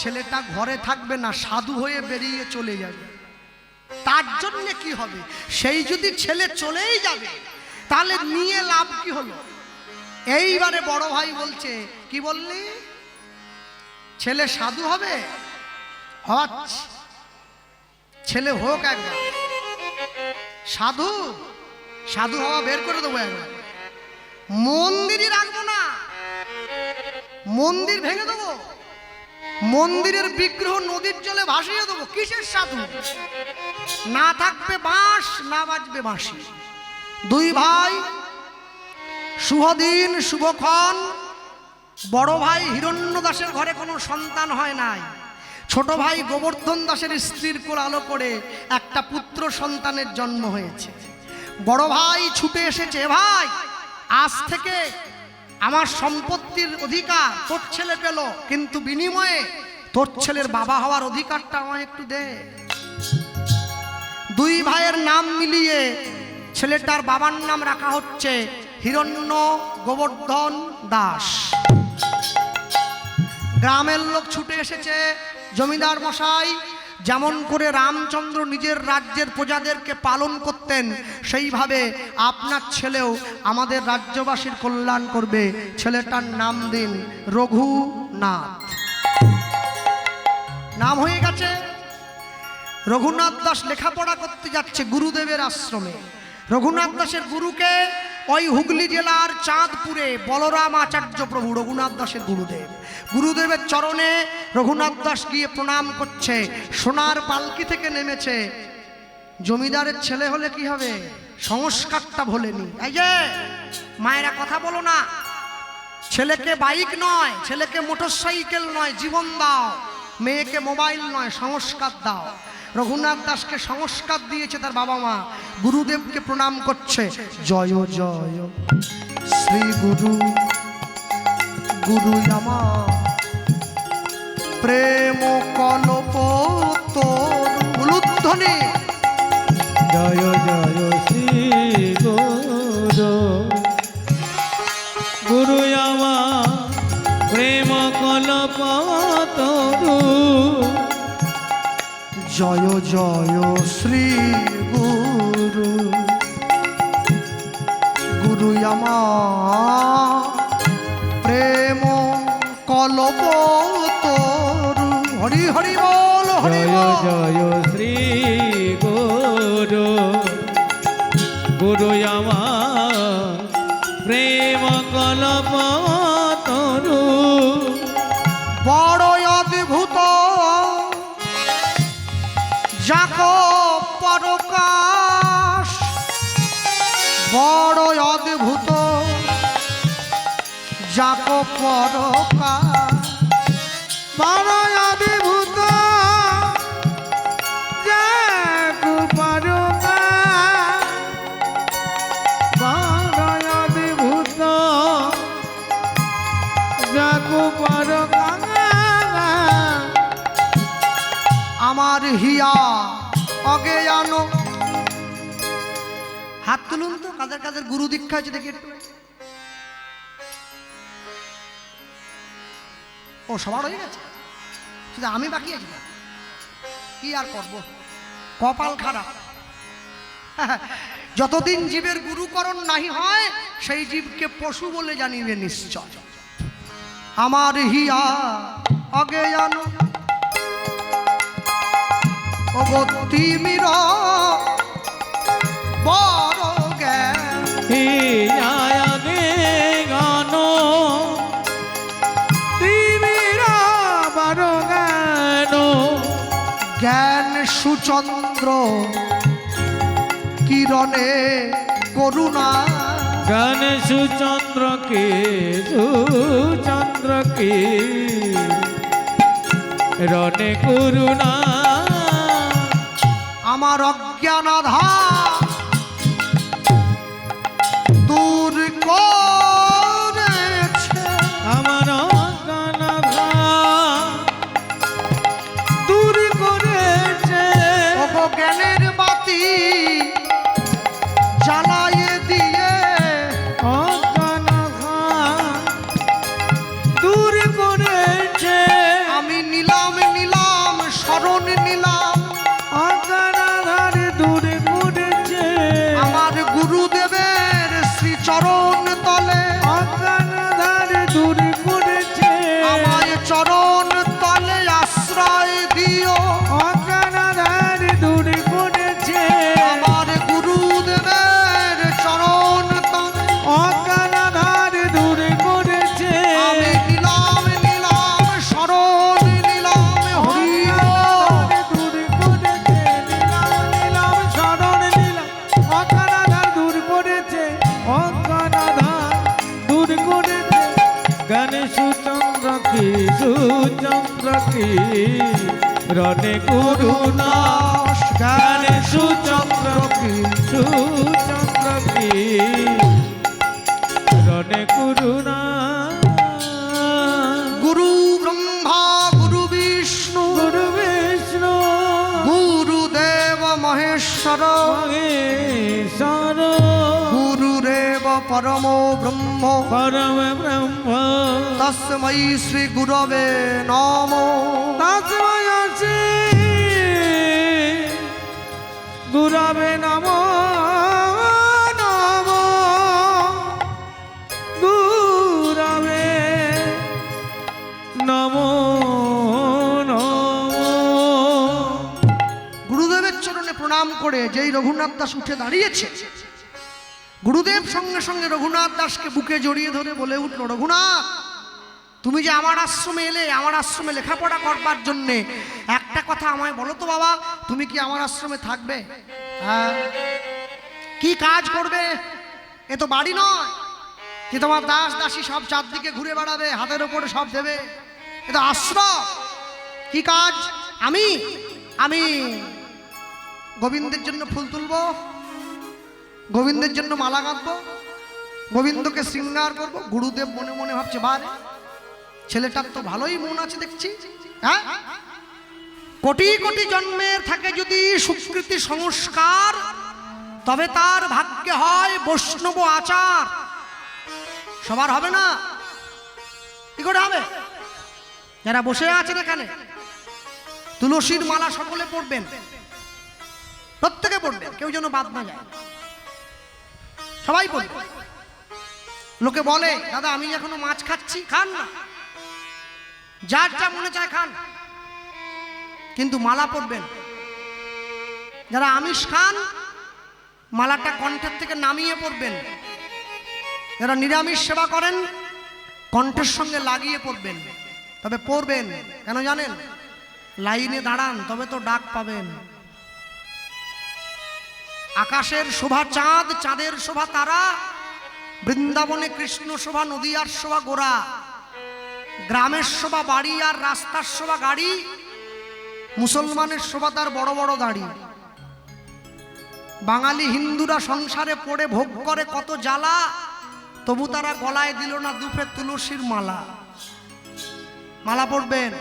ছেলেটা ঘরে থাকবে না, সাধু হয়ে বেরিয়ে চলে যাবে, তার জন্য কি হবে? সেই যদি ছেলে চলেই যাবে তাহলে নিয়ে লাভ কি হলো? এইবারে বড় ভাই বলছে, কি বললি, ছেলে সাধু হবে? আচ্ছা, ছেলে হোক একবার, সাধু সাধু হওয়া বের করে দেবো একবার। মন্দিরই রাখবো না, মন্দির ভেঙে দেবো, মন্দিরের বিগ্রহ নদীর জলে ভাসিয়ে দেবো। কিসের সাধু? না থাকবে বাঁশ, না বাজবে বাঁশি। দুই ভাই, শুভদিন শুভক্ষণ। বড় ভাই হিরণ্য দাসের ঘরে কোনো সন্তান হয় নাই, ছোট ভাই গোবর্ধন দাসের স্ত্রীর কোল আলো করে একটা পুত্র সন্তানের জন্ম হয়েছে। বড় ভাই ছুটে এসেছে, ভাই আজ থেকে আমার সম্পত্তির অধিকার তোর ছেলে পেল, কিন্তু বিনিময়ে তোর ছেলের বাবা হওয়ার অধিকারটা আমায় একটু দে। দুই ভাইয়ের নাম মিলিয়ে ছেলেটার বাবার নাম রাখা হচ্ছে হিরণ্য গোবর্ধন দাস। গ্রামের লোক ছুটে এসেছে, জমিদার মশাই যেমন করে রামচন্দ্র নিজের রাজ্যের প্রজাদেরকে পালন করতেন, সেইভাবে আপনার ছেলেও আমাদের রাজ্যবাসীর কল্যাণ করবে। ছেলেটার নাম দিন রঘুনাথ। নাম হয়ে গেছে। রঘুনাথ দাস লেখাপড়া করতে যাচ্ছে গুরুদেবের আশ্রমে। রঘুনাথ দাসের গুরুকে ওই হুগলি জেলার চাঁদপুরে বলরাম আচার্য প্রভু, রঘুনাথ দাসের গুরুদেব। গুরুদেবের চরণে রঘুনাথ দাস গিয়ে প্রণাম করছে। সোনার পালকি থেকে নেমেছে। জমিদারের ছেলে হলে কি হবে? সংস্কারটা ভোলেনি। এই যে মায়েরা কথা বলো না, ছেলেকে বাইক নয়, ছেলেকে মোটরসাইকেল নয়, জীবন দাও। মেয়েকে মোবাইল নয়, সংস্কার দাও। রঘুনাথ দাসকে সংস্কার দিয়েছে তার বাবা মা। গুরুদেবকে প্রণাম করছে। জয় জয় শ্রী গুরু, গুরু আমার প্রেম কল্প তোর। উলুধ্বনি জয় জয় শ্রী গুরু, গুরু আমার প্রেম কল্প তরু। জয় জয় শ্রী গুরু, গুরু আমার প্রেম কল্প তরু। হরি হরি বল, হরি জয় বল। জয় শ্রী গুরু, গুরু আমার প্রেম কল্প তরু। বড় অদ্ভুত যাকো পরকাশ, বড় অদ্ভুত যাকো পরকাশ, বড় অদ্ভুত যাকো পরকাশ, বড় অদ্ভুত যাকো পরকাশ। আমার হিয়া অজ্ঞান। হাত তুলুন তো, কাদের কাদের গুরু দীক্ষা আছে দেখি একটু। ও সবার হয়ে গেছে, শুধু আমি বাকি আছি। কি আর করব, কপাল খারাপ। যতদিন জীবের গুরুকরণ নাহি হয়, সেই জীবকে পশু বলে জানিবে নিশ্চয়। আমার হিয়া অজ্ঞান অগতিমির বড় জ্ঞান। হিয়াগে গান তিমির বড় জ্ঞান। জ্ঞান সুচন্দ্র কিরণে করুণা। জ্ঞান সুচন্দ্র কে, সুচন্দ্র কে রণে করুণা। আমার অজ্ঞান আধার দূর করেছে। আমার অজ্ঞান আধার দূর করেছে। ওগো জ্ঞানের বাতি জ্বালায়ে দিয়ে। অজ্ঞান আধার দূর করেছে। আমি নিলাম নিলাম শরণ নিলাম। অজ্ঞান আধার দূর করেছে। গণেশু চন্দ্র কি সুচন্দ্র কি রণে করুণা গণেশু চন্দ্র কি সুচন্দ্র কি রণে করুণা গুরু ব্রহ্মা গুরু বিষ্ণু গুরু বিষ্ণু গুরুদেব মহেশ্বর মহেশ্বর গুরুরেব পরম ব্রহ্ম পরম ব্রহ্ম তস্मै শ্রী গুরবে নমঃ। তস্मै শ্রী গুরবে নমো নমো গুরবে নমো নমো। গুরুদেবের চরণে প্রণাম করে যেই রঘুনাথ দাস উঠে দাঁড়িয়েছে, গুরুদেব সঙ্গে সঙ্গে রঘুনাথ দাসকে বুকে জড়িয়ে ধরে বলে উঠল, রঘুনাথ, তুমি যে আমার আশ্রমে এলে, আমার আশ্রমে লেখাপড়া করবার জন্যে, একটা কথা আমায় বলো তো বাবা, তুমি কি আমার আশ্রমে থাকবে? হ্যাঁ। কি কাজ করবে? এ তো বাড়ি নয় যে তোমার দাস দাসী সব চারদিকে ঘুরে বেড়াবে, হাতের ওপরে সব দেবে। এ তো আশ্রম। কি কাজ? আমি আমি গোবিন্দের জন্য ফুল তুলবো, গোবিন্দের জন্য মালা গাঁথবো, গোবিন্দকে শৃঙ্গার করবো। গুরুদেব মনে মনে ভাবছে, বারে ছেলেটার তো ভালোই মন আছে দেখছি। হ্যাঁ, কোটি কোটি জন্মের থাকে যদি সুকৃতি সংস্কার, তবে তার ভাগ্যে হয় বৈষ্ণব আচার। সবার হবে না, কি করে হবে? যারা বসে আছেন এখানে, তুলসীর মালা সকলে পড়বেন, প্রত্যেকে পড়বেন, কেউ যেন বাদ না যায়, সবাই পড়বে। লোকে বলে, দাদা আমি এখনো মাছ খাচ্ছি, খান না, যার যা মনে চায় খান, কিন্তু মালা পড়বেন। যারা আমিষ খান, মালাটা কণ্ঠের থেকে নামিয়ে পড়বেন। যারা নিরামিষ সেবা করেন, কণ্ঠের সঙ্গে লাগিয়ে পড়বেন। তবে পড়বেন কেন জানেন? লাইনে দাঁড়ান, তবে তো ডাক পাবেন। আকাশের শোভা চাঁদ, চাঁদের শোভা তারা, বৃন্দাবনে কৃষ্ণ শোভা, নদীয়ার শোভা গোরা, গ্রামের শোভা বাড়ি আর রাস্তার শোভা গাড়ি, মুসলমানের শোভা তার বড় বড় দাড়ি। বাঙালি হিন্দুরা সংসারে পড়ে ভোগ করে কত জ্বালা, তবু তারা গলায় দিল না দুপে তুলসীর মালা। মালা পড়বেন।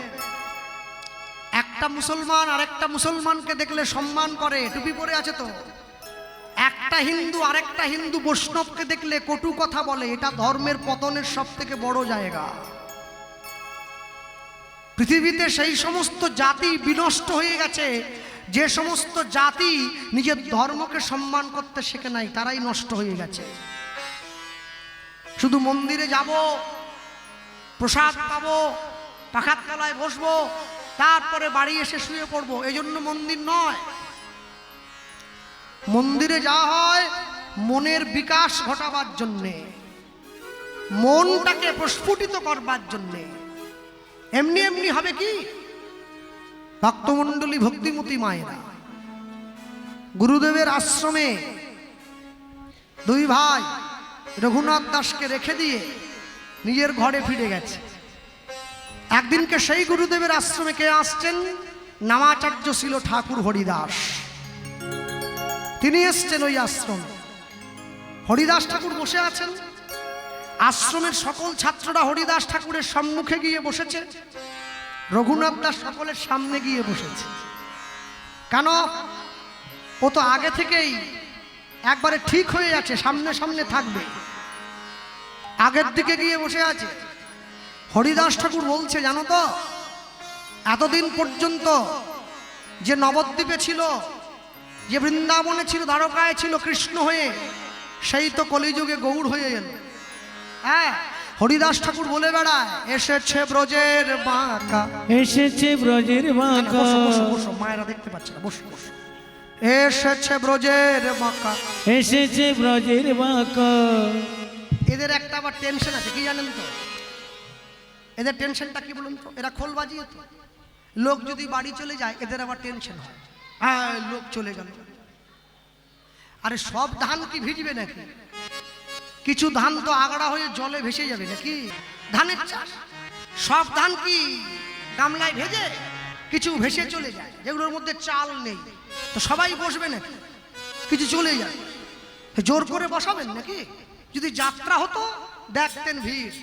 একটা মুসলমান আরেকটা মুসলমানকে দেখলে সম্মান করে, টুপি পরে আছে তো। একটা হিন্দু আরেকটা হিন্দু বৈষ্ণবকে দেখলে কটু কথা বলে, এটা ধর্মের পতনের সব থেকে বড় জায়গা। পৃথিবীতে সেই সমস্ত জাতি বিনষ্ট হয়ে গেছে, যে সমস্ত জাতি নিজের ধর্মকে সম্মান করতে শেখে নাই, তারাই নষ্ট হয়ে গেছে। শুধু মন্দিরে যাব, প্রসাদ পাবো, পাখার তলায় বসবো, তারপরে বাড়ি এসে শুয়ে পড়বো, এই জন্য মন্দির নয়। মন্দিরে যাওয়া হয় মনের বিকাশ ঘটাবার জন্যে, মনটাকে প্রস্ফুটিত করবার জন্যে। এমনি এমনি হবে কি? ভক্তমণ্ডলী ভক্তিমতী মায়েরা গুরুদেবের আশ্রমে দুই ভাই রঘুনাথ দাসকে রেখে দিয়ে নিজের ঘরে ফিরে গেছে। একদিনকে সেই গুরুদেবের আশ্রমে কে আসছেন? নামাচার্য ছিল ঠাকুর হরিদাস। তিনি এসছেন ওই আশ্রমে। হরিদাস ঠাকুর বসে আছেন। আশ্রমের সকল ছাত্ররা হরিদাস ঠাকুরের সম্মুখে গিয়ে বসেছে, রঘুনাথ দাস সকলের সামনে গিয়ে বসেছে। কেন? ও তো আগে থেকেই একবারে ঠিক হয়ে আছে, সামনে সামনে থাকবে, আগের দিকে গিয়ে বসে আছে। হরিদাস ঠাকুর বলছে, জানো তো, এতদিন পর্যন্ত যে নবদ্বীপে ছিল, যে বৃন্দাবনে ছিল, দ্বারকায় ছিল কৃষ্ণ হয়ে, সেই তো কলিযুগে গৌর হয়ে এল। হ্যাঁ, হরিদাস ঠাকুর বলে বেড়ায়, এসেছে ব্রজের বাঁকা, এসেছে ব্রজের বাঁকা। বসো বসো বসো, মায়েরা দেখতে পাচ্ছে না, বসো বসো। এসেছে ব্রজের বাঁকা, এসেছে ব্রজের বাঁকা। এদের একটা আবার টেনশন আছে, কি জানেন তো? এদের টেনশনটা কি বলুন তো? এরা খোল বাজিয়ে তো, লোক যদি বাড়ি চলে যায় এদের আবার টেনশন হয়, হ্যাঁ লোক চলে গেল। আরে সব ধান কি ভিজবে নাকি? কিছু ধান তো আগড়া হয়ে জলে ভেসে যাবে নাকি? ধানের চাষ, সব ধান কি গামলায় ভেজে? কিছু ভেসে চলে যায়, যেগুলোর মধ্যে চাল নেই, তো সবাই বসবে নাকি? কিছু চলে যায়, জোর করে বসাবেন নাকি? যদি যাত্রা হতো দেখতেন ভিড়,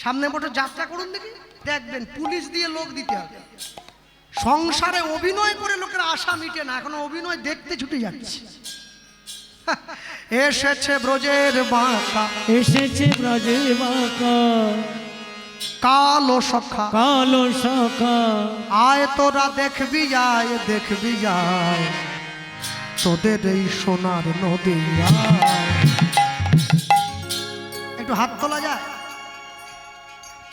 সামনে বছর যাত্রা করুন দেখি, দেখবেন পুলিশ দিয়ে লোক দিতে হবে। সংসারে অভিনয় করে লোকের আশা মিটে না, এখন অভিনয় দেখতে ছুটে যাচ্ছে। এসেছে ব্রজের বাঁকা, এসেছে ব্রজের বাঁকা, কালো সখা, কালো সখা, আয় তোরা দেখবি যায়, দেখবি যায় তোদের এই সোনার নদী আয়। একটু হাত তোলা যায়,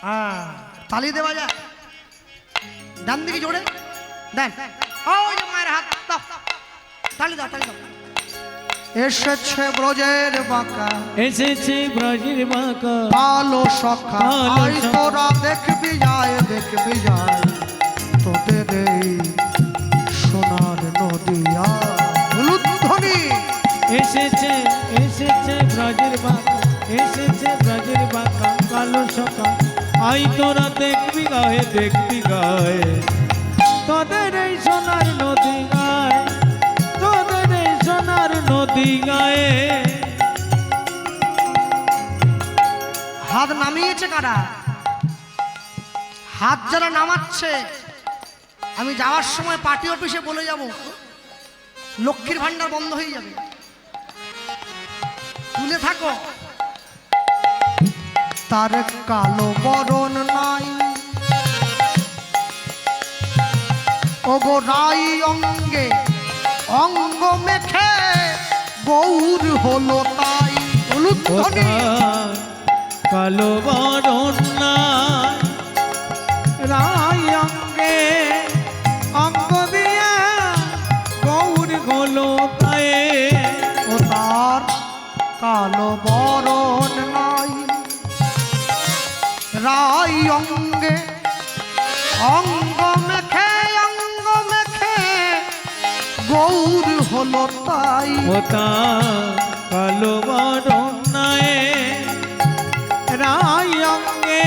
হ্যাঁ, তালি দেওয়া যায়, ডান দিকে জোরে দেন, ওই যে মায়ের হাত দাও, তালি দাও, তালি দাও। এসেছে ব্রজের বাঁকা, এসেছে ব্রজের বাঁকা, কালো সখা, কালো আয় সখা। তোরা দেখবি যায়, দেখবি যায় তোদের এই সোনার নদী আয়। হলুদ ধ্বনি। এসেছে এসেছে ব্রজের বাঁকা, এসেছে ব্রজের বাঁকা, কালো সখা, আই তোরা দেখবি গায়ে, দেখবি গায়ে তোদের এই সোনার নদী গায়ে, তোদের এই সোনার নদী গায়ে। হাত নামিয়েছে কারা? হাত যারা নামাচ্ছে, আমি যাওয়ার সময় পার্টি অফিসে বলে যাব, লক্ষ্মীর ভান্ডার বন্ধ হয়ে যাবে, তুলে থাকো। তার কালো বরণ নাই, ওগো রাই অঙ্গে অঙ্গ মেখে গৌর হলো তাই। হলুদ ধ্বনি। কালো বরণ নাই, রাই অঙ্গে অঙ্গ দিয়া গৌর হলো তাই। ও তার কালো বরণ নাই, রাই অঙ্গে অঙ্গ মেখে, অঙ্গ মেখে গৌর হলো তাই। ও তার কালো বরণ নাই, রাই অঙ্গে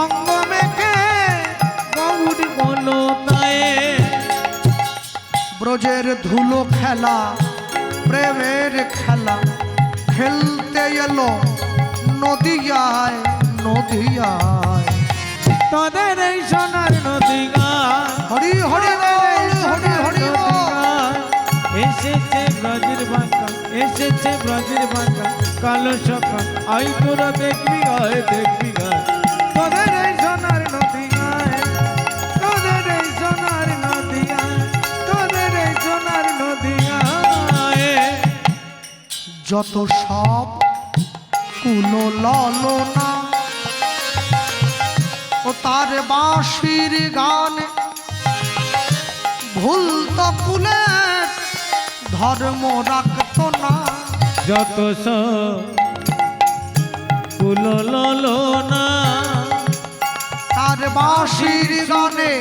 অঙ্গ মেখে গৌর হলো তাই। ব্রজের ধুলো খেলা, প্রেমের খেলা খেলতে এলো নদিয়ায়, নদিয়ায়। তোদের এই সোনার নদী গায়, হরি হরি বল, হরি হরি বল। এসেছে ব্রজের বাঁকা, এসেছে ব্রজের বাঁকা, কালো সখা, আই তোরা দেখবি গায়ে, দেখবি গায়ে তোদের এই সোনার নদী গায়, তোদের এই সোনার নদী গায়, তোদের এই সোনার নদী গায়। যত সব কুলো ললনা, ও তার বাঁশির গানে ভুল তো কুলের ধর্ম রাখতো না। যত সব কুলো ললনা, তার বাঁশির গানে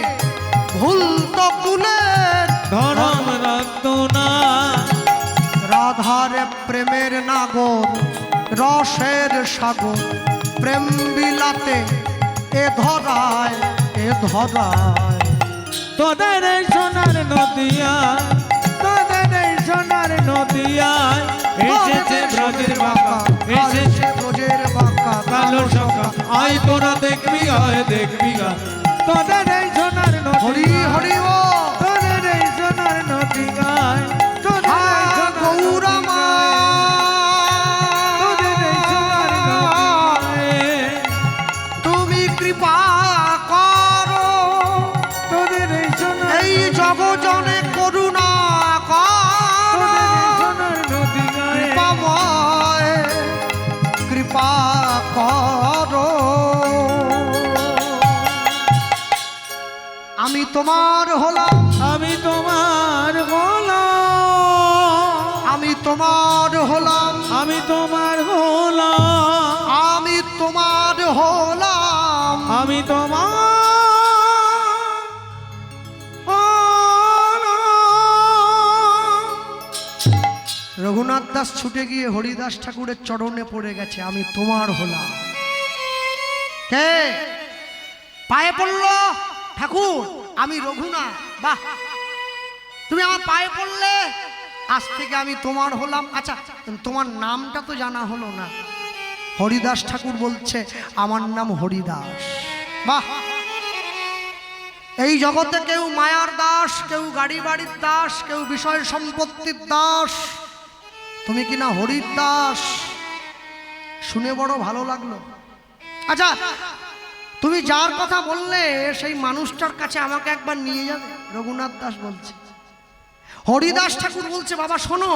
ভুল তো কুলের ধরম রাখতো না। রাধার প্রেমের নাগর, রসের সাগর, প্রেম বিলাতে এ ধরায়, এ ধরায়। তোদের এই সোনার নদিয়া, তোদের এই সোনার নদিয়া, এসেছে ব্রজের বাঁকা, এসেছে ব্রজের বাঁকা, কালো সখা, আই তোরা দেখবি গায়ে, দেখবি গায়ে তোদের এই সোনার হরি নদিয়া, হরি ও তোদের এই সোনার নদিয়া, তোদের এই সোনার গৌরমা, তোদের এই সোনার নদিয়া, তুমি কৃপা করো, তোদের এই সোনার এই জগজনে করুণা করো, তোদের এই সোনার নদিয়া, কৃপাময় কৃপা করো। আমি তোমার হলাম, আমি তোমার হলাম, আমি তোমার হলাম, আমি তোমার হলাম, আমি তোমার হলাম, আমি তোমার হলাম। রঘুনাথ দাস ছুটে গিয়ে হরিদাস ঠাকুরের চরণে পড়ে গেছে, আমি তোমার হলাম। কে পায়ে পড়লো? ঠাকুর, আমি রঘুনাথ। বাহ, তুমি আমার পায়ে পড়লে, আজ থেকে আমি তোমার হলাম। আচ্ছা, তোমার নামটা তো জানা হলো না। হরিদাস ঠাকুর বলছে, আমার নাম হরিদাস। বাহ, এই জগতে কেউ মায়ার দাস, কেউ গাড়ি বাড়ির দাস, কেউ বিষয় সম্পত্তির দাস, তুমি কিনা হরির দাস। শুনে বড় ভালো লাগলো। আচ্ছা, তুমি যার কথা বললে সেই মানুষটার কাছে আমাকে একবার নিয়ে যাবে? রঘুনাথ দাস বলছে। হরিদাস ঠাকুর বলছে, বাবা শোনো,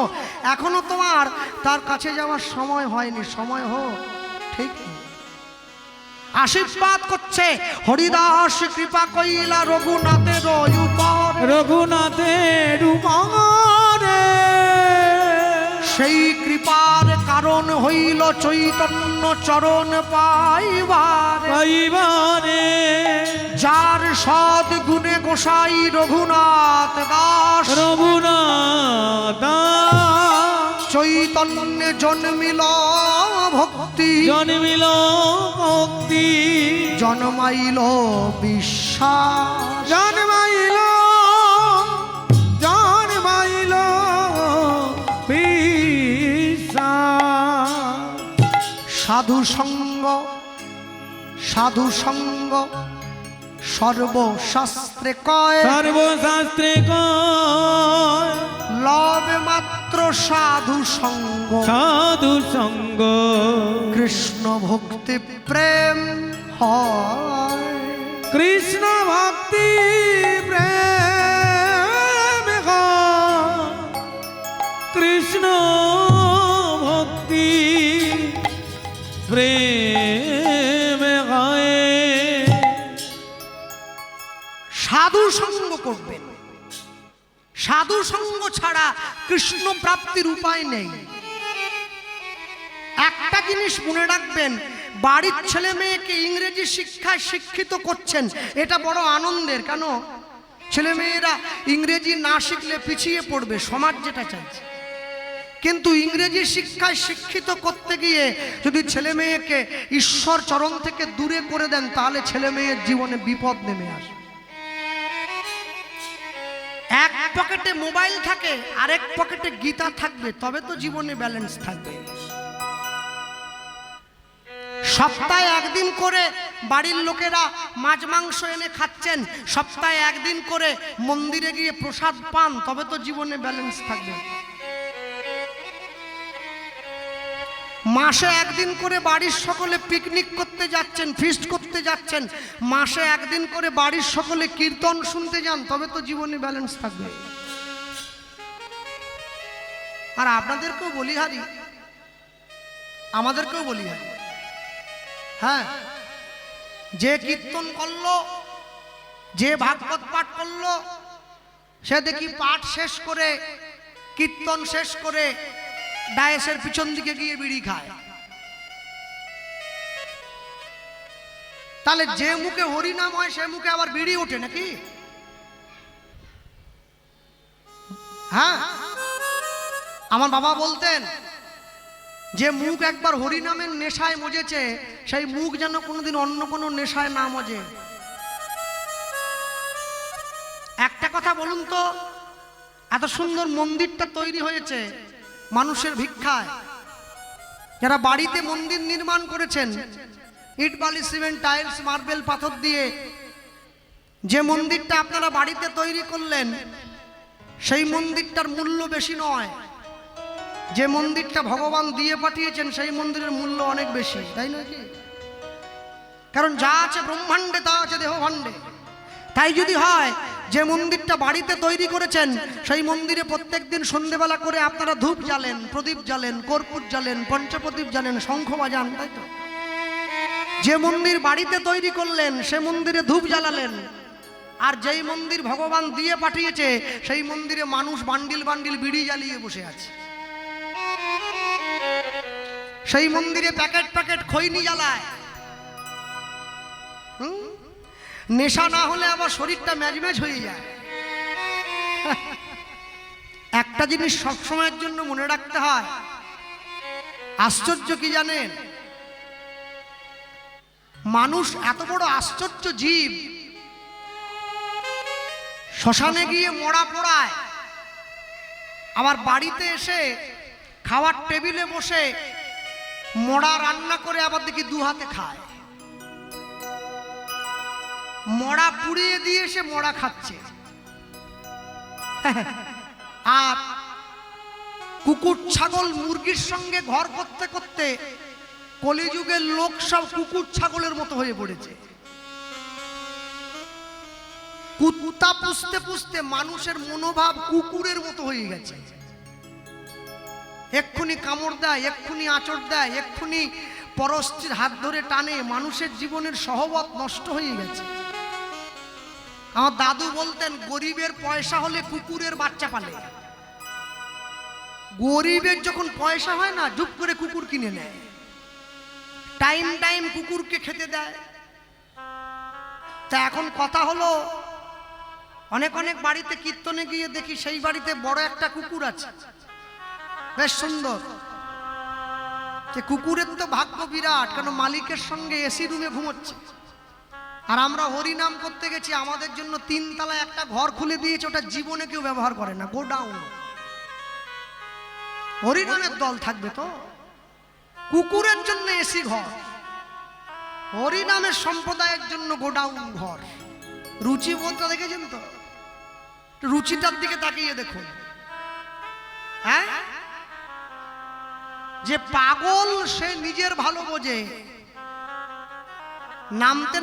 এখনো তোমার তার কাছে যাওয়ার সময় হয়নি, সময় হোক। ঠিক আশীর্বাদ করছে, হরিদাস কৃপা কইলা রঘুনাথের উপর, রঘুনাথের উপরে। সেই কৃপার কারণ হইল চৈতন্য চরণ পাইবারে। যার সদ গুণে গোসাই রঘুনাথ দাস, রঘুনাথ চৈতন্যে জন্মিল ভক্তি, জন্মিল ভক্তি, জন্মাইল বিশ্বাস, জন্মাইল জন্মাইল বিশ্বাস। সাধু সঙ্গ, সাধু সঙ্গ সর্বশাস্ত্রে কয়, সর্বশাস্ত্রে কয়, লবে মাত্র সাধু সঙ্গ, সাধু সঙ্গ কৃষ্ণ ভক্তি প্রেম হয়। কৃষ্ণ ভক্তি প্রেম হয়, কৃষ্ণ ভক্তি প্রেম হয়। সাধু সঙ্গ করবেন, সাধু সঙ্গ ছাড়া কৃষ্ণ প্রাপ্তির উপায় নেই। একটা জিনিস মনে রাখবেন, বাড়ির ছেলে মেয়েকে ইংরেজি শিক্ষায় শিক্ষিত করছেন, এটা বড় আনন্দের। কেন? ছেলে মেয়েরা ইংরেজি না শিখলে পিছিয়ে পড়বে, সমাজ যেটা চাইছে। কিন্তু ইংরেজি শিক্ষায় শিক্ষিত করতে গিয়ে যদি ছেলে মেয়েকে ঈশ্বর চরণ থেকে দূরে করে দেন, তাহলে ছেলে মেয়ের জীবনে বিপদ নেমে আসে। এক পকেটে মোবাইল থাকে, আরেক পকেটে গীতা থাকবে, তবে তো জীবনে ব্যালেন্স থাকবে। সপ্তাহে একদিন করে বাড়ির লোকেরা মাছ মাংস এনে খাচ্ছেন, সপ্তাহে একদিন করে মন্দিরে গিয়ে প্রসাদ পান, তবে তো জীবনে ব্যালেন্স থাকবে। মাসে একদিন করে বাড়ির সকলে পিকনিক করতে যাচ্ছেন, ফিস্ট করতে যাচ্ছেন, মাসে একদিন করে বাড়ির সকলে কীর্তন শুনতে যান, তবে তো জীবনে ব্যালেন্স থাকবে। আর আপনাদেরকেও বলি হারি, আমাদেরকেও বলি হারি, হ্যাঁ, যে কীর্তন করলো, যে ভাগবত পাঠ করলো, সে দেখি পাঠ শেষ করে, কীর্তন শেষ করে ডায়েসের পিছন দিকে গিয়ে বিড়ি খায়। তাহলে যে মুখে হরিনাম হয় সে মুখে আবার বিড়ি ওঠে নাকি? হ্যাঁ, আমার বাবা বলতেন যে মুখ একবার হরিনামের নেশায় মজেছে, সেই মুখ যেন কোনোদিন অন্য কোনো নেশায় না মজে। একটা কথা বলুন তো, এত সুন্দর মন্দিরটা তৈরি হয়েছে মানুষের ভিক্ষায়। যারা বাড়িতে মন্দির নির্মাণ করেছেন, ইট বালি সিমেন্ট টাইলস মার্বেল পাথর দিয়ে, যে মন্দিরটা আপনারা বাড়িতে তৈরি করলেন, সেই মন্দিরটার মূল্য বেশি নয়। যে মন্দিরটা ভগবান দিয়ে পাঠিয়েছেন, সেই মন্দিরের মূল্য অনেক বেশি, তাই নয় কি? কারণ যা আছে ব্রহ্মাণ্ডে তা আছে দেহ ভাণ্ডে। তাই যদি হয় যে মন্দিরটা বাড়িতে তৈরি করেছেন, সেই মন্দিরে প্রত্যেকদিন সন্ধ্যেবেলা করে আপনারা ধূপ জ্বালেন, প্রদীপ জ্বালেন, কর্পূর জ্বালেন, পঞ্চপ্রদীপ জ্বালেন, শঙ্খ বাজান, তাই তো? যে মন্দির বাড়িতে তৈরি করলেন, সে মন্দিরে ধূপ জ্বালালেন। আর যেই মন্দির ভগবান দিয়ে পাঠিয়েছে, সেই মন্দিরে মানুষ বান্ডিল বান্ডিল বিড়ি জ্বালিয়ে বসে আছে। সেই মন্দিরে প্যাকেট প্যাকেট খৈনি জ্বালায়। নেশা না হলে আবার শরীরটা ম্যাজম্যাজ হয়ে যায়। একটা জিনিস সবসময়ের জন্য মনে রাখতে হয়, আশ্চর্য কি জানেন, মানুষ এত বড় আশ্চর্য জীব, শ্মশানে গিয়ে মরা পোড়ায়, আবার বাড়িতে এসে খাওয়ার টেবিলে বসে মরা রান্না করে আবার দেখি দু হাতে খায়। মরা পুড়িয়ে দিয়ে এসে মরা খাচ্ছে। আর কুকুর ছাগল মুরগির সঙ্গে ঘর করতে করতে কলিযুগের লোক সব কুকুর ছাগলের মতো হয়ে পড়েছে। কুত্তা পুষতে পুষতে মানুষের মনোভাব কুকুরের মতো হয়ে গেছে। এক্ষুনি কামড় দেয়, এক্ষুনি আঁচড় দেয়, এক্ষুনি পরস্ত্রীর হাত ধরে টানে। মানুষের জীবনের সহবত নষ্ট হয়ে গেছে। আমার দাদু বলতেন, গরিবের পয়সা হলে কুকুরের বাচ্চা পালে। গরিবের যখন পয়সা হয় না, জুপ করে কুকুর কিনে নেয়, টাইম টাইম কুকুরকে খেতে দেয়। তা এখন কথা হলো, অনেক অনেক বাড়িতে কীর্তনে গিয়ে দেখি সেই বাড়িতে বড় একটা কুকুর আছে, বেশ সুন্দর। যে কুকুরের তো ভাগ্য বিরাট, কেন মালিকের সঙ্গে এসি রুমে ঘুমোচ্ছে। আর আমরা হরিনাম করতে গেছি, আমাদের জন্য 3 তলায় একটা ঘর খুলে দিয়েছে, ওটা জীবনে কেউ ব্যবহার করে না, গোডাউন। হরিনামের দল থাকবে তো, কুকুরের জন্য এসি ঘর, হরিনামের সম্প্রদায়ের জন্য গোডাউন ঘর। রুচিবোধটা দেখেছেন তো? রুচিটার দিকে তাকিয়ে দেখুন। হ্যাঁ, যে পাগল সে নিজের ভালো বোঝে, নামতে